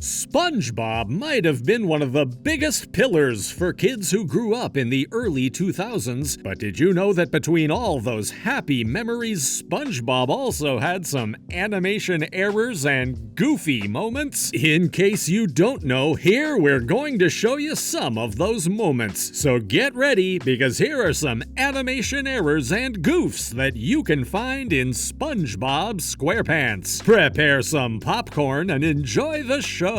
SpongeBob might have been one of the biggest pillars for kids who grew up in the early 2000s, but did you know that between all those happy memories, SpongeBob also had some animation errors and goofy moments? In case you don't know, here we're going to show you some of those moments. So get ready, because here are some animation errors and goofs that you can find in SpongeBob SquarePants. Prepare some popcorn and enjoy the show.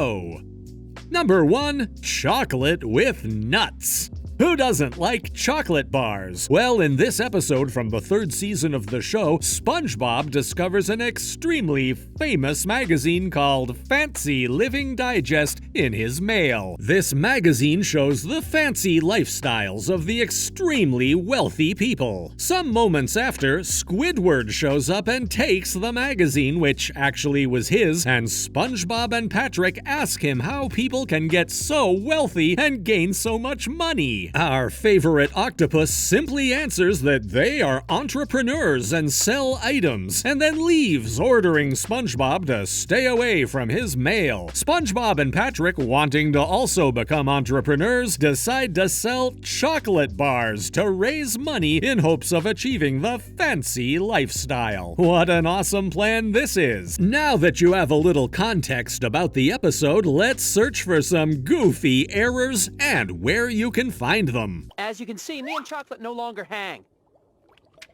Number 1. Chocolate with nuts. Who doesn't like chocolate bars? Well, in this episode from the 3rd season of the show, SpongeBob discovers an extremely famous magazine called Fancy Living Digest in his mail. This magazine shows the fancy lifestyles of the extremely wealthy people. Some moments after, Squidward shows up and takes the magazine, which actually was his, and SpongeBob and Patrick ask him how people can get so wealthy and gain so much money. Our favorite octopus simply answers that they are entrepreneurs and sell items, and then leaves, ordering SpongeBob to stay away from his mail. SpongeBob and Patrick, wanting to also become entrepreneurs, decide to sell chocolate bars to raise money in hopes of achieving the fancy lifestyle. What an awesome plan this is! Now that you have a little context about the episode, let's search for some goofy errors and where you can find them. As you can see, me and chocolate no longer hang.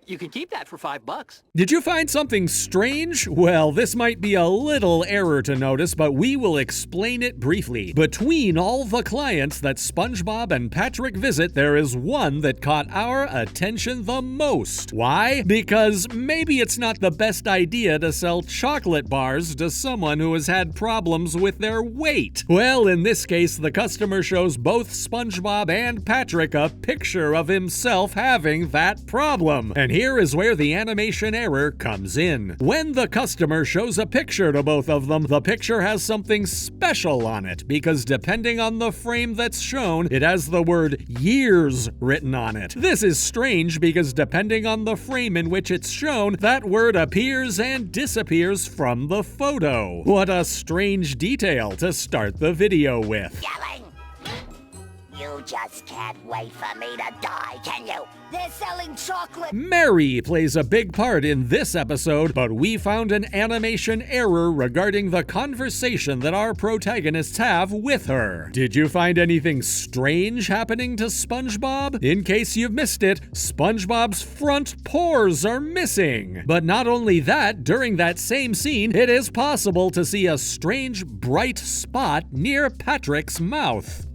You can keep that for $5. Did you find something strange? Well, this might be a little error to notice, but we will explain it briefly. Between all the clients that SpongeBob and Patrick visit, there is one that caught our attention the most. Why? Because maybe it's not the best idea to sell chocolate bars to someone who has had problems with their weight. Well, in this case, the customer shows both SpongeBob and Patrick a picture of himself having that problem. And here is where the animation error comes in. When the customer shows a picture to both of them, the picture has something special on it, because depending on the frame that's shown, it has the word years written on it. This is strange because depending on the frame in which it's shown, that word appears and disappears from the photo. What a strange detail to start the video with. Yelling! You just can't wait for me to die, can you? They're selling chocolate! Mary plays a big part in this episode, but we found an animation error regarding the conversation that our protagonists have with her. Did you find anything strange happening to SpongeBob? In case you've missed it, SpongeBob's front pores are missing. But not only that, during that same scene, it is possible to see a strange bright spot near Patrick's mouth.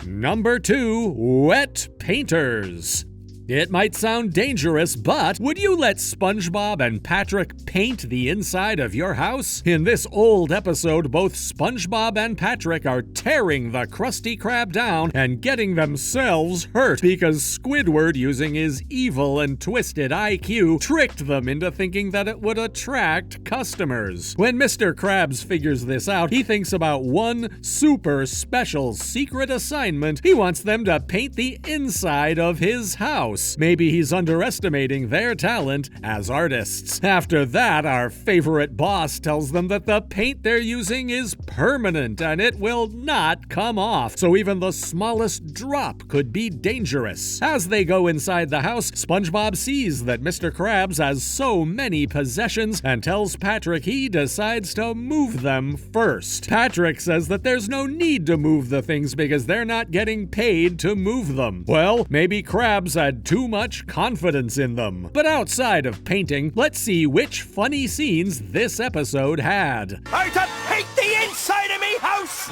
Number 2. Wet painters. It might sound dangerous, but would you let SpongeBob and Patrick paint the inside of your house? In this old episode, both SpongeBob and Patrick are tearing the Krusty Krab down and getting themselves hurt because Squidward, using his evil and twisted IQ, tricked them into thinking that it would attract customers. When Mr. Krabs figures this out, he thinks about one super special secret assignment. He wants them to paint the inside of his house. Maybe he's underestimating their talent as artists. After that, our favorite boss tells them that the paint they're using is permanent and it will not come off, so even the smallest drop could be dangerous. As they go inside the house, SpongeBob sees that Mr. Krabs has so many possessions and tells Patrick he decides to move them first. Patrick says that there's no need to move the things because they're not getting paid to move them. Well, maybe Krabs had too much confidence in them. But outside of painting, let's see which funny scenes this episode had. Are to paint the inside of me house?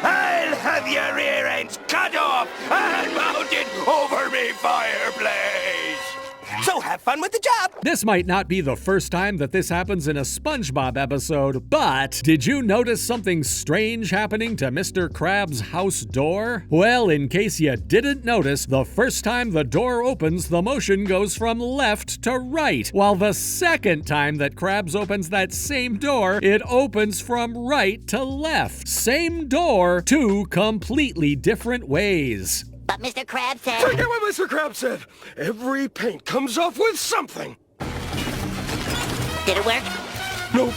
I'll have your ear ends cut off and mounted over me fireplace. So have fun with the job! This might not be the first time that this happens in a SpongeBob episode, but did you notice something strange happening to Mr. Krabs' house door? Well, in case you didn't notice, the first time the door opens, the motion goes from left to right, while the second time that Krabs opens that same door, it opens from right to left. Same door, two completely different ways. But Mr. Krabs said... Forget what Mr. Krabs said. Every paint comes off with something. Did it work? Nope.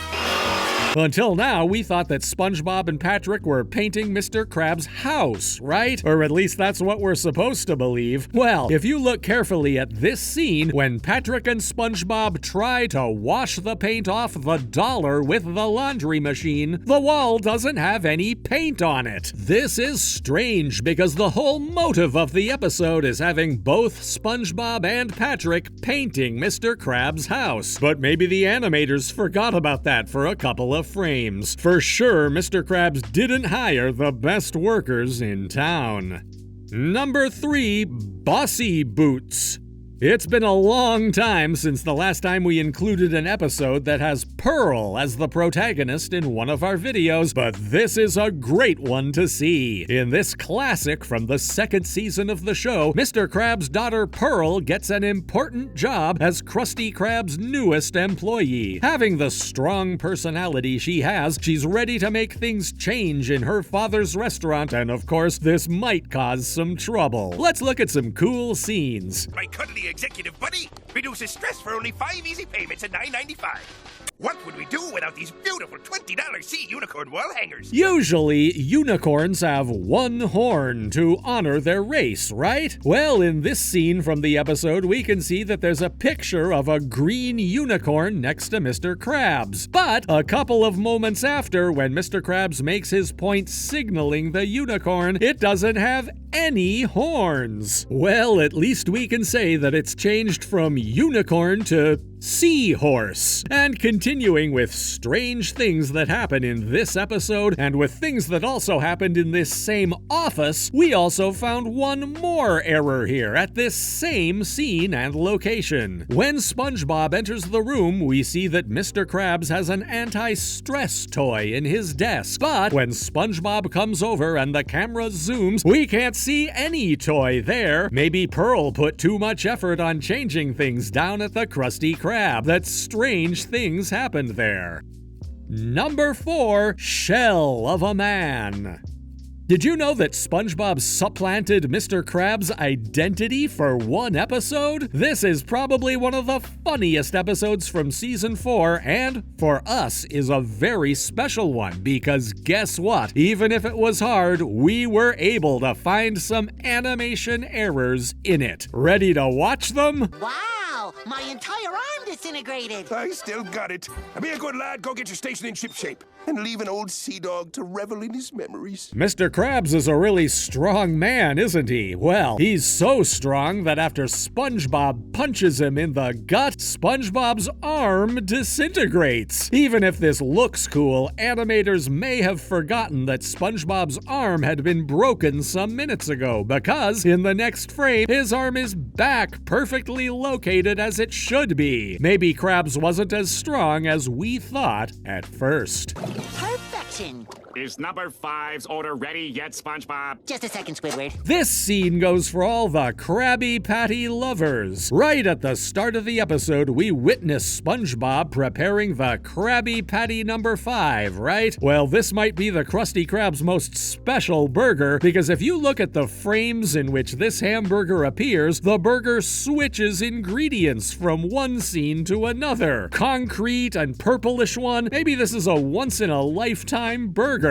Until now, we thought that SpongeBob and Patrick were painting Mr. Krabs' house, right? Or at least that's what we're supposed to believe. Well, if you look carefully at this scene, when Patrick and SpongeBob try to wash the paint off the dollar with the laundry machine, the wall doesn't have any paint on it. This is strange because the whole motive of the episode is having both SpongeBob and Patrick painting Mr. Krabs' house. But maybe the animators forgot about that for a couple of frames. For sure, Mr. Krabs didn't hire the best workers in town. Number 3, Bossy Boots. It's been a long time since the last time we included an episode that has Pearl as the protagonist in one of our videos, but this is a great one to see. In this classic from the second season of the show, Mr. Krabs' daughter Pearl gets an important job as Krusty Krab's newest employee. Having the strong personality she has, she's ready to make things change in her father's restaurant, and of course, this might cause some trouble. Let's look at some cool scenes. My cuddly executive buddy reduces stress for only 5 easy payments at $9.95. What would we do without these beautiful $20 sea unicorn wall hangers? Usually, unicorns have one horn to honor their race, right? Well, in this scene from the episode, we can see that there's a picture of a green unicorn next to Mr. Krabs. But a couple of moments after, when Mr. Krabs makes his point signaling the unicorn, it doesn't have any horns. Well, at least we can say that it's changed from unicorn to seahorse. And continuing with strange things that happen in this episode, and with things that also happened in this same office, we also found one more error here at this same scene and location. When SpongeBob enters the room, we see that Mr. Krabs has an anti-stress toy in his desk. But when SpongeBob comes over and the camera zooms, we can't see any toy there. Maybe Pearl put too much effort on changing things down at the Krusty Krab. That strange things happened there. Number 4, Shell of a Man. Did you know that SpongeBob supplanted Mr. Krabs' identity for one episode? This is probably one of the funniest episodes from Season 4, and for us is a very special one, because guess what? Even if it was hard, we were able to find some animation errors in it. Ready to watch them? Wow, my entire arm disintegrated. I still got it. Be a good lad, go get your station in shipshape, and leave an old sea dog to revel in his memories. Mr. Krabs is a really strong man, isn't he? Well, he's so strong that after SpongeBob punches him in the gut, SpongeBob's arm disintegrates. Even if this looks cool, animators may have forgotten that SpongeBob's arm had been broken some minutes ago, because in the next frame, his arm is back perfectly located as it should be. Maybe Krabs wasn't as strong as we thought at first. Perfection. Is number 5's order ready yet, SpongeBob? Just a second, Squidward. This scene goes for all the Krabby Patty lovers. Right at the start of the episode, we witness SpongeBob preparing the Krabby Patty number 5, right? Well, this might be the Krusty Krab's most special burger, because if you look at the frames in which this hamburger appears, the burger switches ingredients from one scene to another. Concrete and purplish one. Maybe this is a once-in-a-lifetime burger.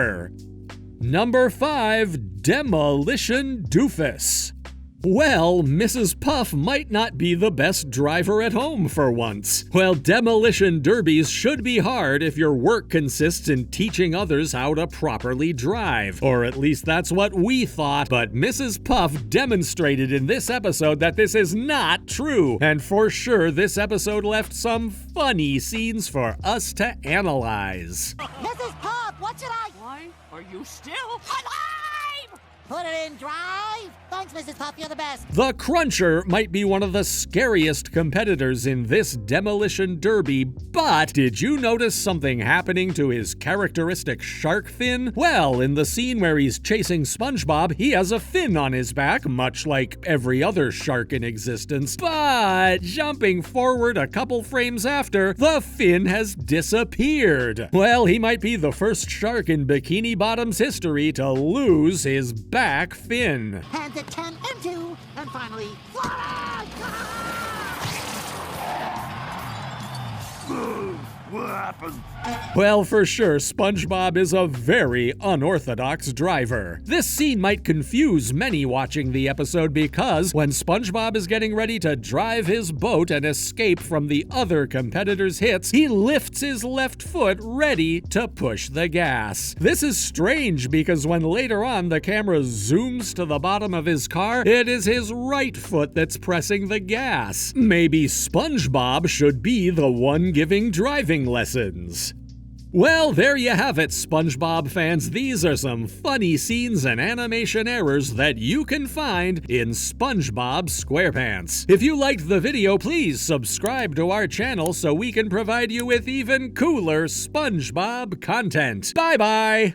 Number 5, Demolition Doofus. Well, Mrs. Puff might not be the best driver at home for once. Well, demolition derbies should be hard if your work consists in teaching others how to properly drive. Or at least that's what we thought. But Mrs. Puff demonstrated in this episode that this is not true. And for sure, this episode left some funny scenes for us to analyze. Mrs. Puff, what should I... Why are you still Alive! Put it in drive. Thanks, Mrs. Puff, you're the best. The Cruncher might be one of the scariest competitors in this demolition derby, but did you notice something happening to his characteristic shark fin? Well, in the scene where he's chasing SpongeBob, he has a fin on his back, much like every other shark in existence. But jumping forward a couple frames after, the fin has disappeared. Well, he might be the first shark in Bikini Bottom's history to lose his back fin. Hands at 10 and 2, and finally, fly! What happened? Well, for sure, SpongeBob is a very unorthodox driver. This scene might confuse many watching the episode because when SpongeBob is getting ready to drive his boat and escape from the other competitor's hits, he lifts his left foot ready to push the gas. This is strange because when later on the camera zooms to the bottom of his car, it is his right foot that's pressing the gas. Maybe SpongeBob should be the one giving driving lessons. Well, there you have it, SpongeBob fans. These are some funny scenes and animation errors that you can find in SpongeBob SquarePants. If you liked the video, please subscribe to our channel so we can provide you with even cooler SpongeBob content. Bye-bye!